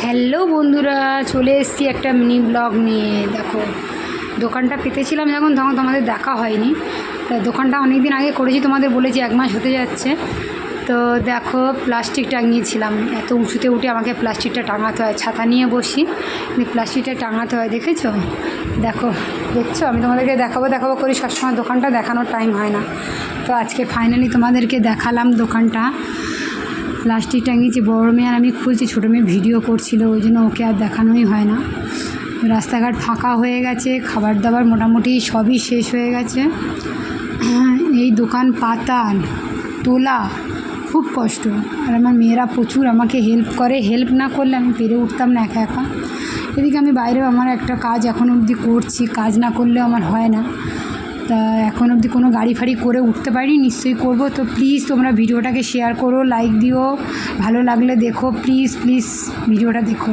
Hello বন্ধুরা, চলে এসেছি একটা মিনি ব্লগ নিয়ে। দেখো, দোকানটা পেতেছিলাম তখন তোমাদের দেখা হয়নি। তা দোকানটা অনেক দিন আগে করেছি, তোমাদের বলেছি 1 মাস হতে যাচ্ছে। তো দেখো, প্লাস্টিক টাঙিয়েছিলাম, এত উঁচুতে উঠে আমাকে প্লাস্টিকটা টাঙাতে হয়, ছাতা নিয়ে বসি কিন্তু প্লাস্টিকটা টাঙাতে হয়। দেখেছো? দেখছো, আমি তোমাদেরকে দেখাবো করি সবসময়, দোকানটা দেখানোর টাইম হয় না। তো আজকে ফাইনালি তোমাদেরকে দেখালাম দোকানটা। প্লাস্টিক টাঙিয়েছি, বড় মেয়ে আর আমি খুলছি, ছোটো মেয়ে ভিডিও করছিল, ওই জন্য ওকে আর দেখানোই হয় না। রাস্তাঘাট ফাঁকা হয়ে গেছে, খাবার দাবার মোটামুটি সবই শেষ হয়ে গেছে। এই দোকান পাতা তোলা খুব কষ্ট, আর আমার মেয়েরা প্রচুর আমাকে হেল্প করে, হেল্প না করলে আমি পেরে উঠতাম না একা একা। এদিকে আমি বাইরেও আমার একটা কাজ এখন অবধি করছি, কাজ না করলেও আমার হয় না। তা এখন অবধি কোনো গাড়ি ফাড়ি করে উঠতে পারিনি, নিশ্চয়ই করব। তো প্লিজ তোমরা ভিডিওটাকে শেয়ার করো, লাইক দিও, ভালো লাগলে দেখো, প্লিজ ভিডিওটা দেখো।